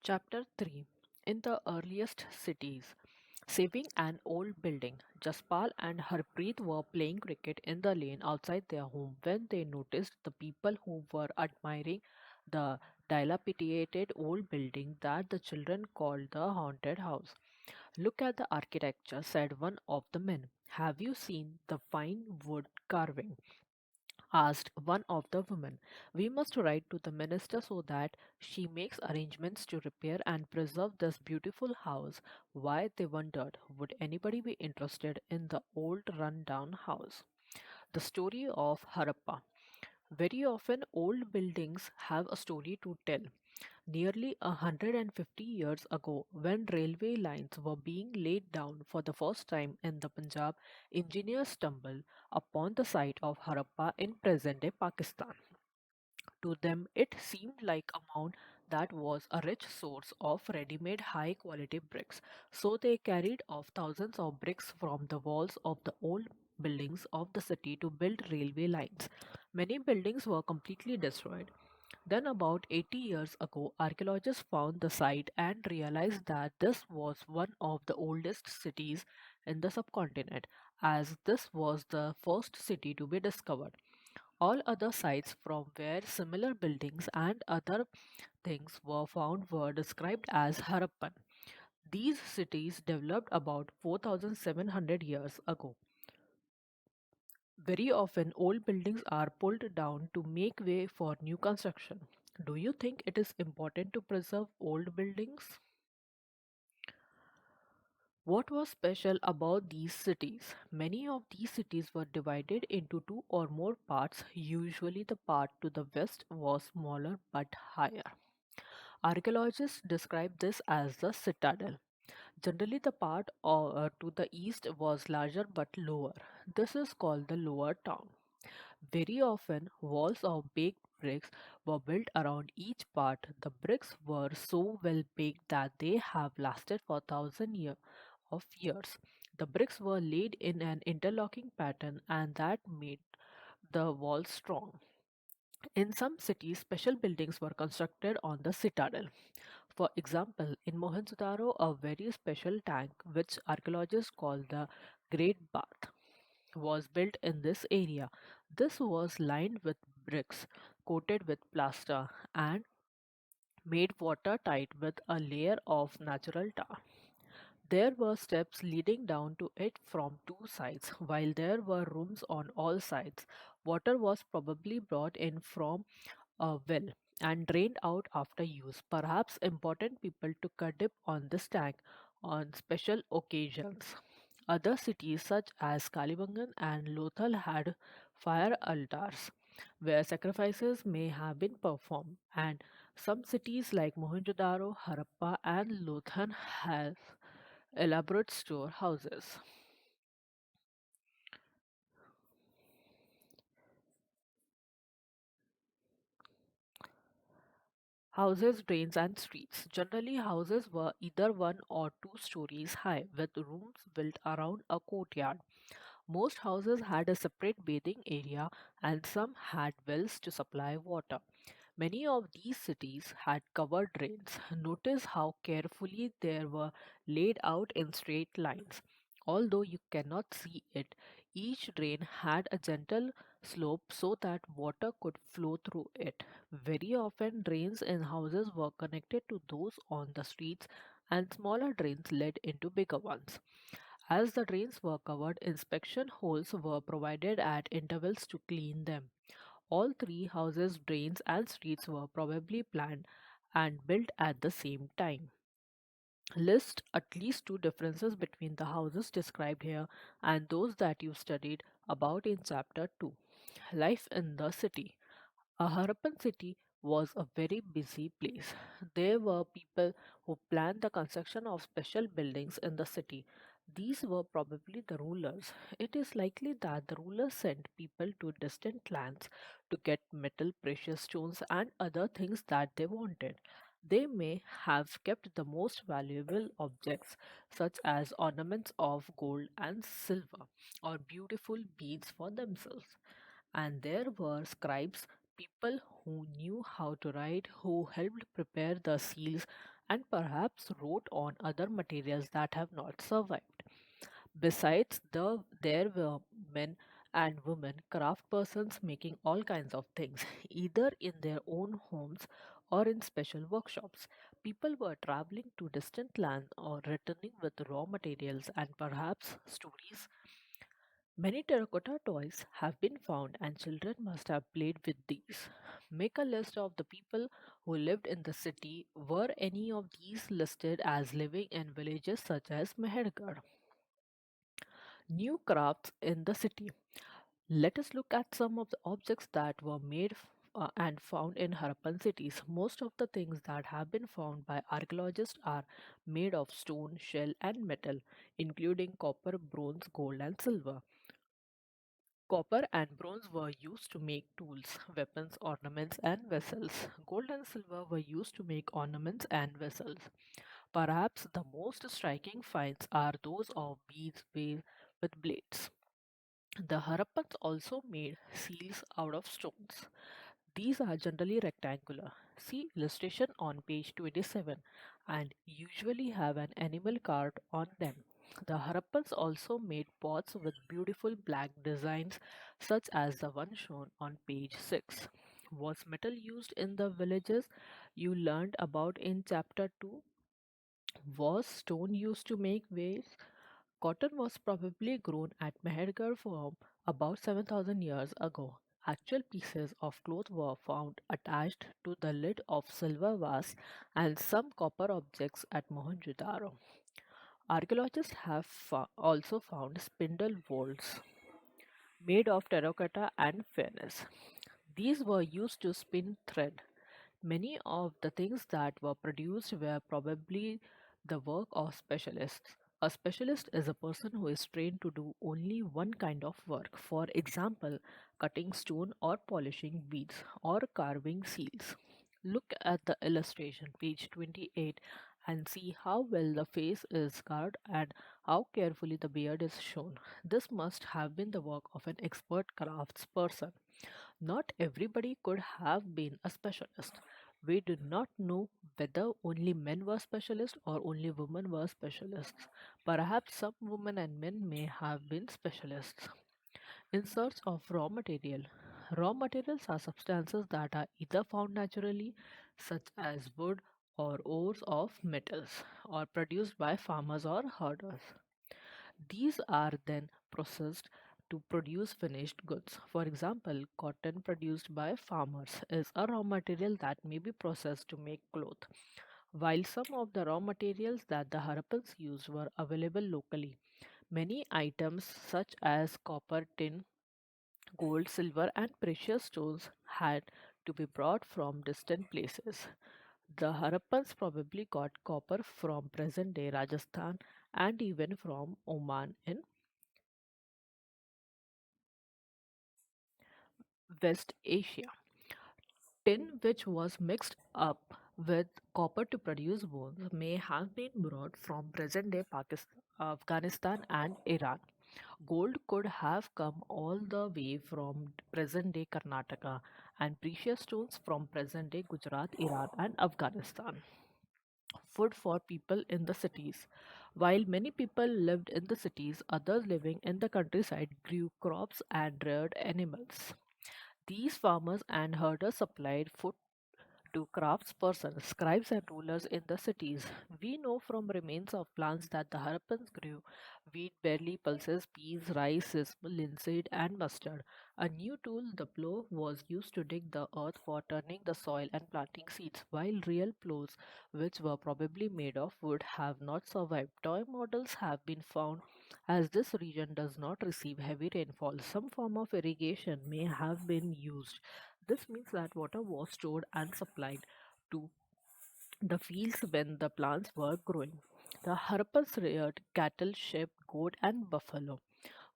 Chapter 3. In the earliest cities. Saving an old building, Jaspal and Harpreet were playing cricket in the lane outside their home when they noticed the people who were admiring the dilapidated old building that the children called the haunted house. Look at the architecture, said one of the men. Have you seen the fine wood carving? Asked one of the women. We must write to the minister so that she makes arrangements to repair and preserve this beautiful house. Why, they wondered, would anybody be interested in the old run-down house? The story of Harappa. Very often, old buildings have a story to tell. Nearly 150 years ago, when railway lines were being laid down for the first time in the Punjab, engineers stumbled upon the site of Harappa in present-day Pakistan. To them, it seemed like a mound that was a rich source of ready-made high-quality bricks. So they carried off thousands of bricks from the walls of the old buildings of the city to build railway lines. Many buildings were completely destroyed. Then, about 80 years ago, archaeologists found the site and realized that this was one of the oldest cities in the subcontinent, as this was the first city to be discovered. All other sites from where similar buildings and other things were found were described as Harappan. These cities developed about 4,700 years ago. Very often, old buildings are pulled down to make way for new construction. Do you think it is important to preserve old buildings? What was special about these cities? Many of these cities were divided into two or more parts. Usually, the part to the west was smaller but higher. Archaeologists describe this as the citadel. Generally, the part to the east was larger but lower. This is called the lower town. Very often, walls of baked bricks were built around each part. The bricks were so well baked that they have lasted for of years. The bricks were laid in an interlocking pattern, and that made the walls strong. In some cities, special buildings were constructed on the citadel. For example, in Mohenjo-daro, a very special tank, which archaeologists call the Great Bath, was built in this area. This was lined with bricks, coated with plaster, and made watertight with a layer of natural tar. There were steps leading down to it from two sides, while there were rooms on all sides. Water was probably brought in from a well and drained out after use. Perhaps important people took a dip on this tank on special occasions. Other cities such as Kalibangan and Lothal had fire altars where sacrifices may have been performed, and some cities like Mohenjo-daro, Harappa, and Lothal have elaborate storehouses. Houses, drains, and streets. Generally, houses were either one or two stories high, with rooms built around a courtyard. Most houses had a separate bathing area, and some had wells to supply water. Many of these cities had covered drains. Notice how carefully they were laid out in straight lines. Although you cannot see it, each drain had a gentle slope so that water could flow through it. Very often, drains in houses were connected to those on the streets, and smaller drains led into bigger ones. As the drains were covered, inspection holes were provided at intervals to clean them. All three houses, drains, and streets were probably planned and built at the same time. List at least two differences between the houses described here and those that you studied about in chapter 2. Life in the city. A Harappan city was a very busy place. There were people who planned the construction of special buildings in the city. These were probably the rulers. It is likely that the rulers sent people to distant lands to get metal, precious stones, and other things that they wanted. They may have kept the most valuable objects, such as ornaments of gold and silver, or beautiful beads for themselves. And there were scribes, people who knew how to write, who helped prepare the seals and perhaps wrote on other materials that have not survived. Besides, there were men and women craft persons making all kinds of things, either in their own homes or in special workshops. People were traveling to distant lands or returning with raw materials and perhaps stories. Many terracotta toys have been found, and children must have played with these. Make a list of the people who lived in the city. Were any of these listed as living in villages such as Mehergarh? New crafts in the city. Let us look at some of the objects that were made and found in Harappan cities. Most of the things that have been found by archaeologists are made of stone, shell, and metal, including copper, bronze, gold, and silver. Copper and bronze were used to make tools, weapons, ornaments, and vessels. Gold and silver were used to make ornaments and vessels. Perhaps the most striking finds are those of beads with blades. The Harappans also made seals out of stones. These are generally rectangular. See illustration on page 27 and usually have an animal carved on them. The Harappans also made pots with beautiful black designs such as the one shown on page 6. Was metal used in the villages you learned about in chapter 2? Was stone used to make waves? Cotton was probably grown at Mehergarh from about 7,000 years ago. Actual pieces of cloth were found attached to the lid of silver vase and some copper objects at Mohenjo-daro. Archaeologists have also found spindle wheels made of terracotta and furnace. These were used to spin thread. Many of the things that were produced were probably the work of specialists. A specialist is a person who is trained to do only one kind of work, for example, cutting stone or polishing beads or carving seals. Look at the illustration, page 28, and see how well the face is carved and how carefully the beard is shown. This must have been the work of an expert craftsperson. Not everybody could have been a specialist. We do not know whether only men were specialists or only women were specialists. Perhaps some women and men may have been specialists. In search of raw material. Raw materials are substances that are either found naturally, such as wood or ores of metals, or produced by farmers or herders. These are then processed to produce finished goods. For example, cotton produced by farmers is a raw material that may be processed to make cloth. While some of the raw materials that the Harappans used were available locally, many items such as copper, tin, gold, silver, and precious stones had to be brought from distant places. The Harappans probably got copper from present day Rajasthan and even from Oman in West Asia. Tin, which was mixed up with copper to produce bones, may have been brought from present day Pakistan, Afghanistan, and Iran. Gold could have come all the way from present day Karnataka, and precious stones from present day Gujarat, Iran, and Afghanistan. Food for people in the cities. While many people lived in the cities, others living in the countryside grew crops and reared animals. These farmers and herders supplied food to craftspersons, scribes, and rulers in the cities. We know from remains of plants that the Harappans grew wheat, barley, pulses, peas, rice, sesame, linseed, and mustard. A new tool, the plough, was used to dig the earth for turning the soil and planting seeds, while real ploughs, which were probably made of wood, have not survived. Toy models have been found as this region does not receive heavy rainfall. Some form of irrigation may have been used. This means that water was stored and supplied to the fields when the plants were growing. The Harappas reared cattle, sheep, goat, and buffalo.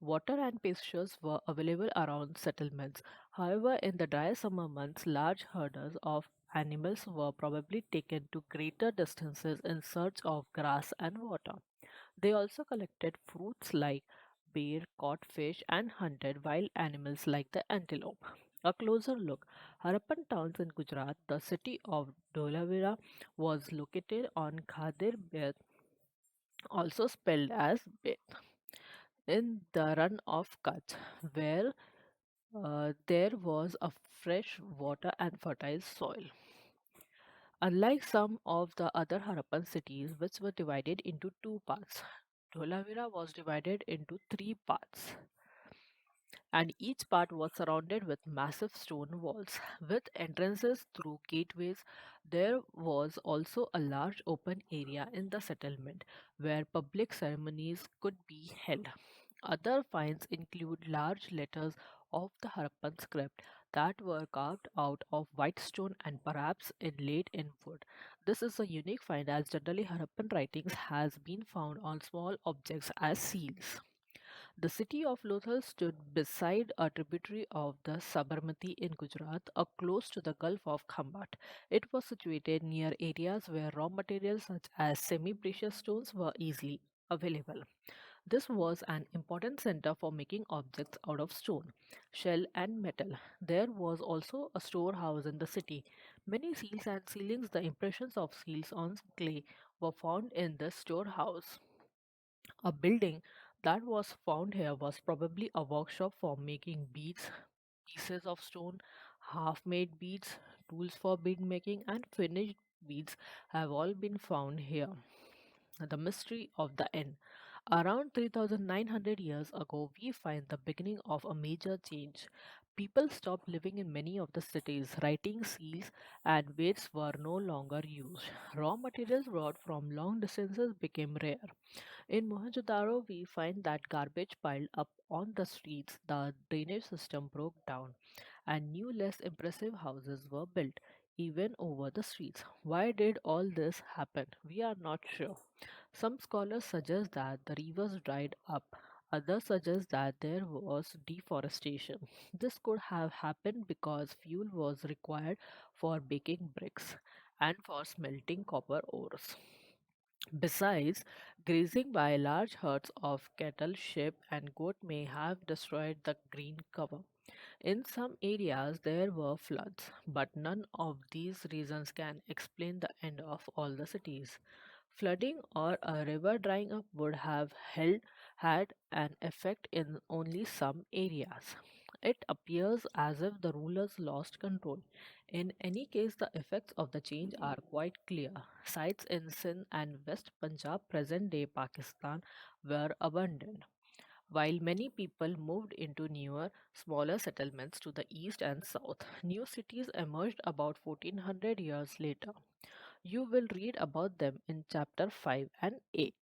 Water and pastures were available around settlements. However, in the dry summer months, large herders of animals were probably taken to greater distances in search of grass and water. They also collected fruits like bear, caught fish, and hunted wild animals like the antelope. A closer look. Harappan towns in Gujarat, the city of Dholavira was located on Khadir Beth, also spelled as Beth, in the run of Kutch, where there was a fresh water and fertile soil. Unlike some of the other Harappan cities, which were divided into two parts, Dholavira was divided into three parts, and each part was surrounded with massive stone walls. With entrances through gateways, there was also a large open area in the settlement where public ceremonies could be held. Other finds include large letters of the Harappan script that were carved out of white stone and perhaps inlaid in wood. This is a unique find as generally Harappan writings has been found on small objects as seals. The city of Lothal stood beside a tributary of the Sabarmati in Gujarat, close to the Gulf of Khambat. It was situated near areas where raw materials such as semi-precious stones were easily available. This was an important center for making objects out of stone, shell, and metal. There was also a storehouse in the city. Many seals and ceilings, the impressions of seals on clay, were found in the storehouse. A building that was found here was probably a workshop for making beads, pieces of stone, half made beads, tools for bead making, and finished beads have all been found here. The mystery of the end. Around 3,900 years ago, we find the beginning of a major change. People stopped living in many of the cities. Writing, seals, and weights were no longer used. Raw materials brought from long distances became rare. In Mohenjo-daro, we find that garbage piled up on the streets, the drainage system broke down, and new, less impressive houses were built, even over the streets. Why did all this happen? We are not sure. Some scholars suggest that the rivers dried up. Others suggest that there was deforestation. This could have happened because fuel was required for baking bricks and for smelting copper ores. Besides, grazing by large herds of cattle, sheep, and goat may have destroyed the green cover. In some areas, there were floods, but none of these reasons can explain the end of all the cities. Flooding or a river drying up would have had an effect in only some areas. It appears as if the rulers lost control. In any case, the effects of the change are quite clear. Sites in Sindh and West Punjab, present day Pakistan, were abandoned, while many people moved into newer, smaller settlements to the east and south. New cities emerged about 1400 years later. You will read about them in chapter 5 and 8.